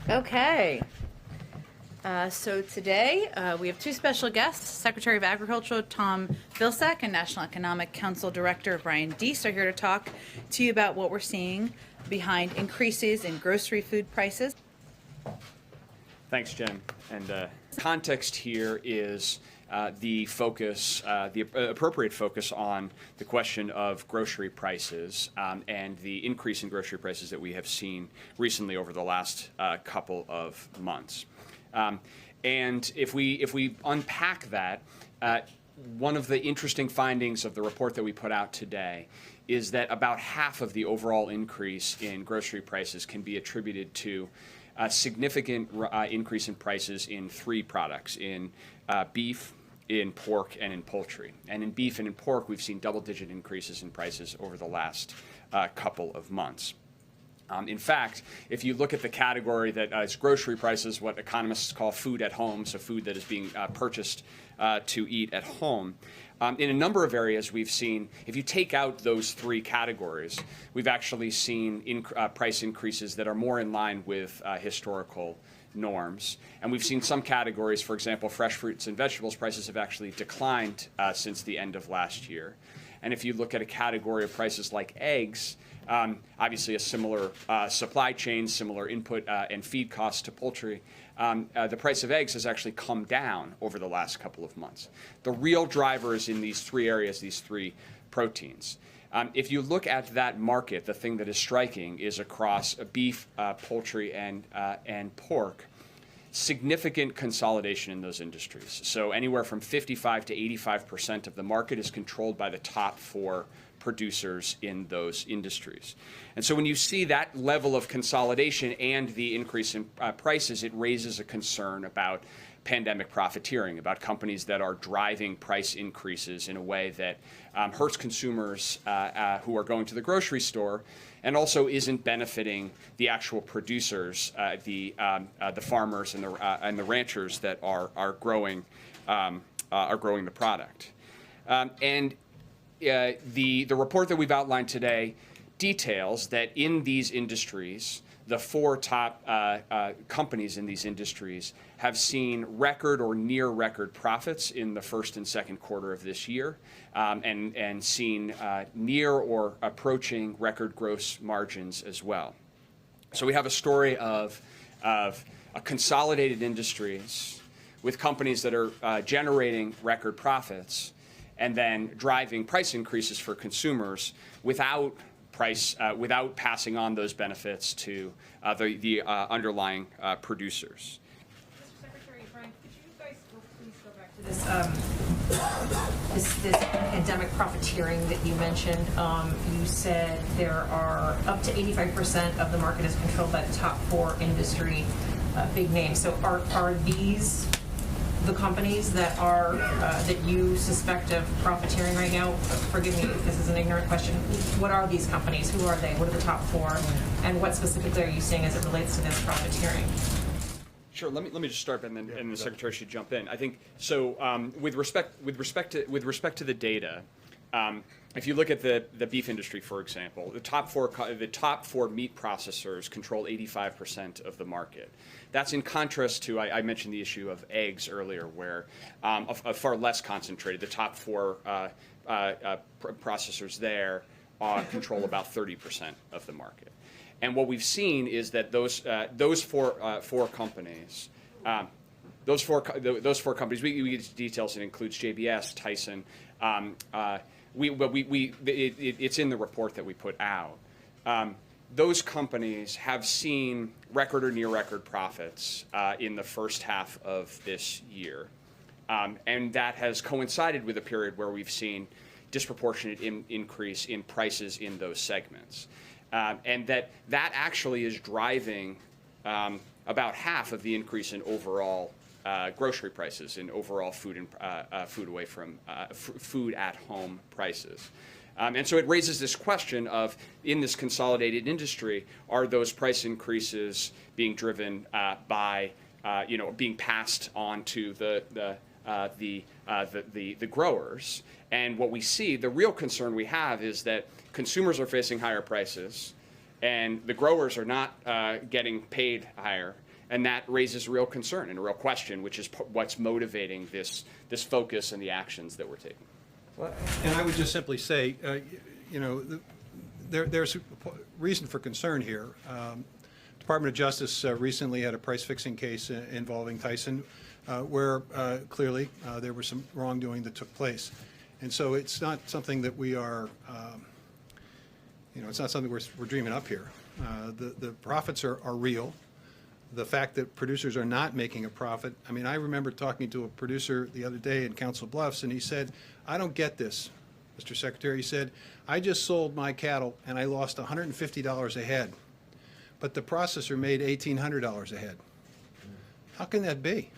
Okay. So today we have two special guests. Secretary of Agriculture Tom Vilsack and National Economic Council Director Brian Deese are here to talk to you about what we're seeing behind increases in grocery food prices. Thanks, Jen. And context here is the focus, the appropriate focus on the question of grocery prices and the increase in grocery prices that we have seen recently over the last couple of months. And if we unpack that, one of the interesting findings of the report that we put out today is that about half of the overall increase in grocery prices can be attributed to a significant increase in prices in three products: in beef, in pork, and in poultry. And in beef and in pork, we've seen double-digit increases in prices over the last couple of months. In fact, if you look at the category that is grocery prices, what economists call food at home, so food that is being purchased to eat at home, in a number of areas we've seen, if you take out those three categories, we've actually seen price increases that are more in line with historical norms. And we've seen some categories, for example, fresh fruits and vegetables prices have actually declined since the end of last year. And if you look at a category of prices like eggs, obviously a similar supply chain, similar input and feed costs to poultry, the price of eggs has actually come down over the last couple of months. The real drivers in these three areas, these three proteins. If you look at that market, the thing that is striking is across beef, poultry, and pork, significant consolidation in those industries. So anywhere from 55 to 85% of the market is controlled by the top four producers in those industries. And so when you see that level of consolidation and the increase in prices, it raises a concern about pandemic profiteering, about companies that are driving price increases in a way that hurts consumers who are going to the grocery store, and also isn't benefiting the actual producers, the farmers and the ranchers that are growing the product. The report that we've outlined today details that in these industries, the four top companies in these industries have seen record or near record profits in the first and second quarter of this year, and seen near or approaching record gross margins as well. So we have a story of a consolidated industries with companies that are generating record profits and then driving price increases for consumers without passing on those benefits to the underlying producers. Mr. Secretary, Brian, could you guys please go back to this pandemic profiteering that you mentioned? You said there are up to 85% of the market is controlled by the top four industry big names. So are these the companies that are that you suspect of profiteering right now? Forgive me if this is an ignorant question. What are these companies? Who are they? What are the top four? And what specifically are you seeing as it relates to this profiteering? Sure. Let me just start, and then the Secretary should jump in. I think so. With respect to the data, if you look at the beef industry, for example, the top four meat processors control 85% of the market. That's in contrast to I mentioned the issue of eggs earlier, where a far less concentrated. The top four processors there control about 30% of the market. And what we've seen is that those four companies. Those four companies, we get details. It includes JBS, Tyson. It's in the report that we put out. Those companies have seen record or near record profits in the first half of this year. And that has coincided with a period where we've seen disproportionate increase in prices in those segments. And that actually is driving about half of the increase in overall grocery prices, in overall food away from food at home prices. And so it raises this question of, in this consolidated industry, are those price increases being driven by, being passed on to the growers? And what we see, the real concern we have, is that consumers are facing higher prices, and the growers are not getting paid higher. And that raises a real concern and a real question, which is what's motivating this focus and the actions that we're taking. And I would just simply say, there's reason for concern here. Department of Justice recently had a price-fixing case involving Tyson, where clearly there was some wrongdoing that took place. And so it's not something that we are, it's not something we're dreaming up here. The profits are real. The fact that producers are not making a profit. I mean, I remember talking to a producer the other day in Council Bluffs, and he said, I don't get this, Mr. Secretary. He said, I just sold my cattle and I lost $150 a head, but the processor made $1,800 a head. How can that be?